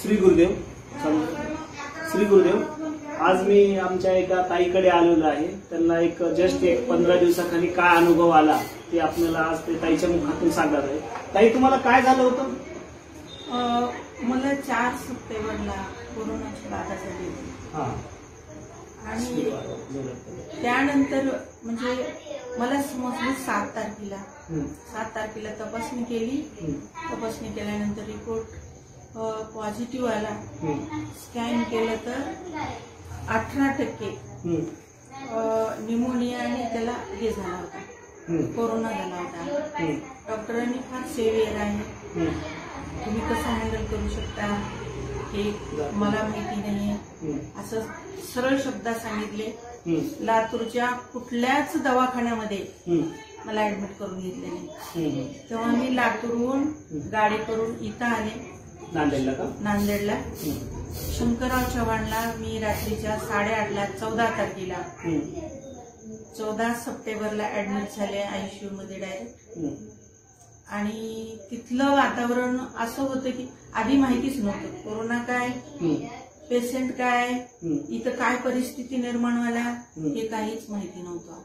श्री गुरुदेव. श्री गुरुदेव. आज मी आमच्या एका ताईकडे आलेलो आहे. त्यांना एक जस्ट 15 दिवसाखाली काय अनुभव आला ते आपल्याला आज ते ताईच्या मुखातून सांगणार आहे. ताई, तुम्हाला काय झालं होतं? मला 4 सप्टेंबरला कोरोनाची बाधा झाली होती आणि त्यानंतर म्हणजे मला समजलं 7 तारखेला तपासणी केली. तपासणी केल्यानंतर रिपोर्ट पॉझिटिव्ह आला. स्कॅन केलं तर 18% न्यूमोनिया आणि त्याला हे झाला होता, कोरोना झाला होता. डॉक्टरांनी फार सेव्हिअर आहे, तुम्ही कसं हँडल करू शकता हे मला माहिती नाही असं सरळ शब्दात सांगितले. लातूरच्या कुठल्याच दवाखान्यामध्ये मला ऍडमिट करून घेतले नाही. तेव्हा मी लातूरहून गाडी करून इथं आले नांदेडला. शंकरराव चव्हाणला मी रात्रीच्या 8:30ला 14 तारखेला 14 सप्टेंबरला ऍडमिट झाले ICU मध्ये डायरेक्ट. आणि तिथलं वातावरण असं होतं की आधी माहितीच नव्हतं कोरोना काय, पेशंट काय, इथं काय परिस्थिती निर्माण व्हायला हे काहीच माहिती नव्हतं.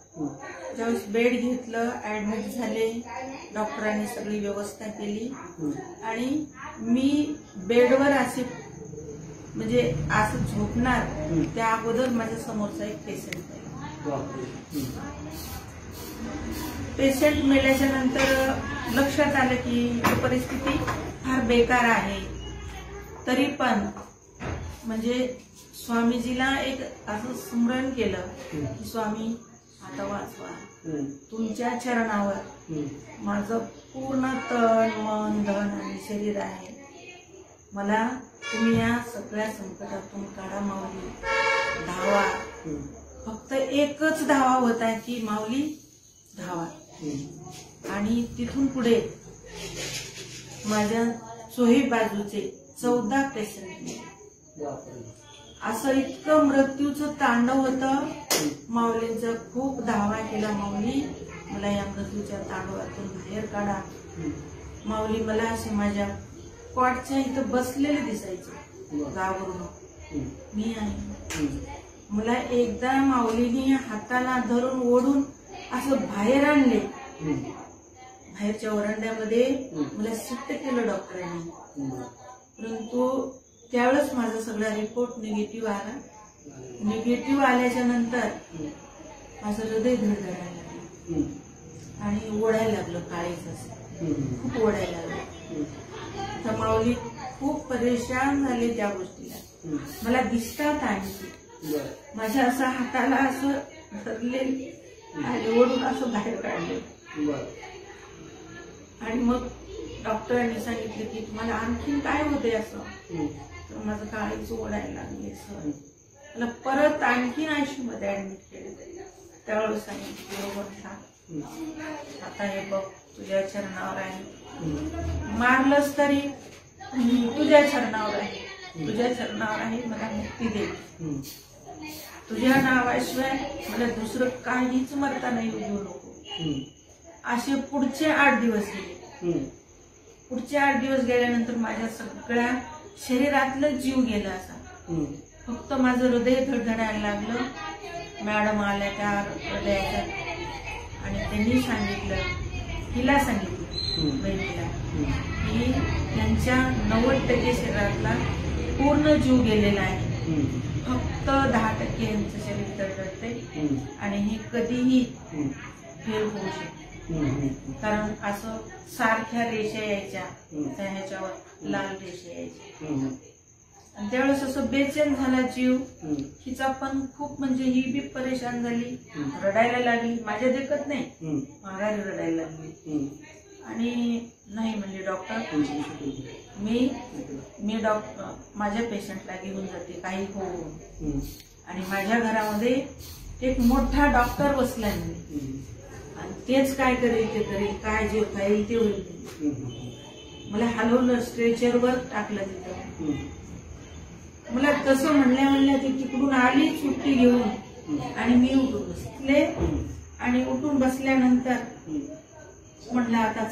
ज्यावेळेस बेड घेतलं, ऍडमिट झाले, डॉक्टरांनी सगळी व्यवस्था केली आणि मी बेडवर असे म्हणजे असं झोपणार त्या अगोदर माझ्या समोरचा एक पेशंट मेल्याच्या नंतर लक्षात आलं की परिस्थिती फार बेकार आहे. तरी पण म्हणजे स्वामीजीला एक असं स्मरण केलं की स्वामी आता वाचवा, तुमच्या चरणावर माझं पूर्ण तन मन धन आणि शरीर आहे. मला तुम्ही या सगळ्या संकटातून काढा माऊली, धावा. फक्त एकच धावा होत आहे की माऊली धावा. आणि तिथून पुढे माझ्या चोही बाजूचे 14 पेशंट असं इतकं मृत्यूचं तांडव होतं. माऊलींचा खूप धावा केला, माऊली मला या मृत्यूच्या तांडवातून बाहेर काढा. माऊली मला असे माझ्या कॉटच्या इथं बसलेले दिसायचे, गावावरून मी आहे. मला एकदा माऊलीने हाताला धरून ओढून असं बाहेर आणले. बाहेरच्या वरांड्यामध्ये मला शिफ्ट केलं डॉक्टरांनी. परंतु त्यावेळेस माझा सगळा रिपोर्ट निगेटिव्ह आला. निगेटिव्ह आल्याच्या नंतर माझं हृदय धडधडायला लागलं आणि ओढायला लागलं, काळीच खूप ओढायला लागलं. तर माऊली खूप परेशान झाले त्या गोष्टीला. मला दिसतात आणखी माझ्या असं हाताला असं धरले आणि ओढून असं बाहेर काढले. आणि मग डॉक्टरांनी सांगितलं की तुम्हाला आणखीन काय होते असं. तर माझं काळीच ओढायला लागले. मला परत आणखीन ICU मध्ये ऍडमिट केले. त्यावेळेस सांगितलं आता हे बघ तुझ्या चरणावर आहे, मारलंच तरी तुझ्या चरणावर आहे, तुझ्या चरणावर आहे, मला मुक्ती दे. तुझ्या नावाशिवाय मला दुसरं काहीच मरता नाही येऊ नको. असे पुढचे 8 दिवस गेले. पुढचे 8 दिवस गेल्यानंतर माझ्या सगळ्या शरीरातलं जीव गेला असा. फक्त माझं हृदय धडधडायला लागलं. मॅडम आल्या त्या हृदयाच्या आणि त्यांनी सांगितलं, हिला सांगितलं बहिणीला की त्यांच्या 90% शरीरातला पूर्ण जीव गेलेला आहे, फक्त 10% यांचं शरीर धडधडते आणि हे कधीही फेल होऊ शकते. कारण असं सारख्या रेषा यायच्या, त्या ह्याच्यावर लाल रेषा यायच्या. आणि त्यावेळेस असं बेचैन झाला जीव. हिचा पण खूप म्हणजे ही बी परेशान झाली, रडायला लागली. माझ्या देखत नाही, माघारी रडायला लागली. आणि नाही म्हणजे डॉक्टर मी डॉक्टर माझ्या पेशंटला घेऊन जाते काही हो. आणि माझ्या घरामध्ये एक मोठा डॉक्टर बसला नाही आणि तेच काय करेल ते करेल, काय जे खाईल ते होईल. मला हलवलं, स्ट्रेचरवर टाकलं तिथं. मला तसं म्हणल्या ती तिकडून आली सुट्टी घेऊन आणि मी उठून बसले. आणि उठून बसल्यानंतर म्हटलं आता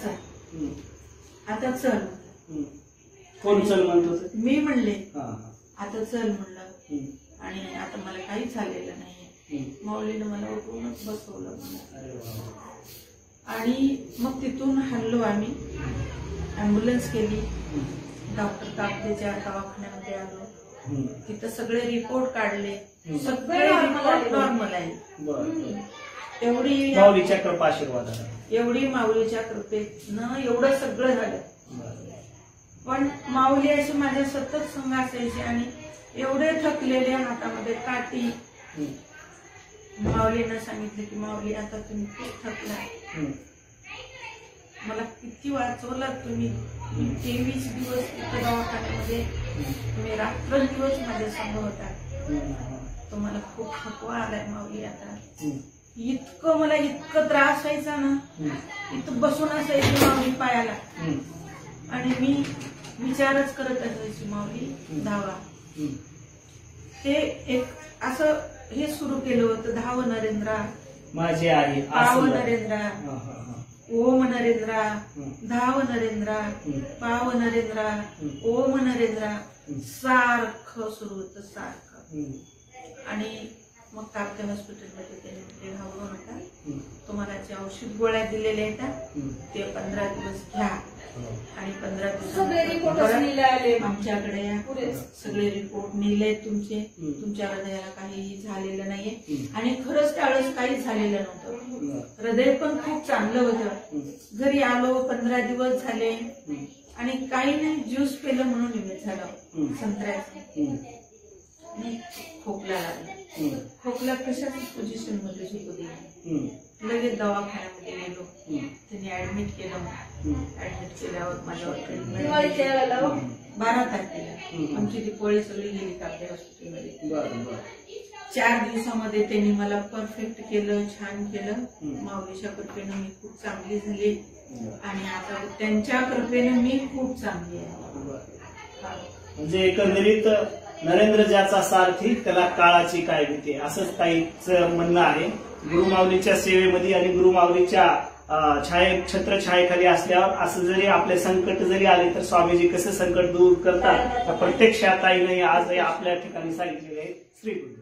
चल. कोण चल म्हणत होते? मी म्हणले हा. आता चल म्हणलं, हम्म. आणि आता मला काहीच झालेलं नाहीये. माऊलीनं मला उठवूनच बसवलं म्हणलं. अरे वा. आणि मग तिथून हल्लो आम्ही, अँब्युलन्स केली, डॉक्टर कापडेच्या दवाखान्यामध्ये आलो. तिथं सगळे रिपोर्ट काढले, सगळे रिपोर्ट नॉर्मल आहे. बरं. एवढी माऊलीच्या कृपा आशीर्वाद आहे. एवढी माऊलीच्या कृपेनं एवढं सगळं झालं. बरं. पण माऊली अशी माझ्या सतत संग असायची आणि एवढे थकलेले, हातामध्ये काठी. माऊलीनं सांगितलं की माऊली आता तुम्ही खूप थकला, मला किती वाचवलं तुम्ही. 23 दिवस तिथं दवाखान्यामध्ये तुम्ही रात्रंदिवस माझ्या संग होता. तुम्हाला खूप थकवा आलाय माऊली आता. इतकं मला इतकं त्रास व्हायचा ना, इथं बसून असायची माऊली पायाला, आणि मी विचारच करत असायची माऊली धावा. ते एक असं हे सुरू केलं होतं, धाव नरेंद्रा माझे आहे, पाव नरेंद्रा, ओम नरेंद्रा, धाव नरेंद्रा, पाव नरेंद्रा, ओम नरेंद्रा, सारखं सुरू होतं सारखं. आणि मग कापते हॉस्पिटलमध्ये त्यांनी घाबरू नका, तुम्हाला जे औषध गोळ्या दिलेल्या आहेत ते 15 दिवस घ्या, आणि 15 दिवस आमच्याकडे सगळे रिपोर्ट नेले तुमचे, तुमच्या हृदयाला काहीही झालेलं नाहीये. आणि खरंच त्यावेळेस काहीच झालेलं नव्हतं, हृदय पण खूप चांगलं होतं. घरी आलो, 15 दिवस झाले आणि काही नाही, ज्यूस पेलं म्हणून निमित्त झालं संत्र्याचं. आणि खोकला लागला. खोकला कशाच पोझिशन मध्ये झोपू दिला. लगेच दवाखान्यामध्ये गेलो, त्यांनी ऍडमिट केलं. ऍडमिट केल्यावर माझ्यावर ट्रीटमेंट 12 तारखेला आमची ती पोळी सगळी गेली कापडे हॉस्पिटलमध्ये. 4 दिवसामध्ये त्यांनी मला परफेक्ट केलं, छान केलं. माऊलीच्या कृपेनं मी खूप चांगली झाली, आणि आता त्यांच्या कृपेनं मी खूप चांगली आहे. म्हणजे एकंदरीत नरेंद्र ज्याचा सारथी त्याला काळाची काय भीती, असंच ताईचं म्हणणं आहे. गुरुमाऊलीच्या सेवेमध्ये आणि गुरुमाऊलीच्या छत्रछायेखाली असल्यावर असं जरी आपले संकट जरी आले तर स्वामीजी कसं संकट दूर करतात, प्रत्यक्षात ताईने आज आपल्या ठिकाणी सांगितलेले आहे. श्री गुरु.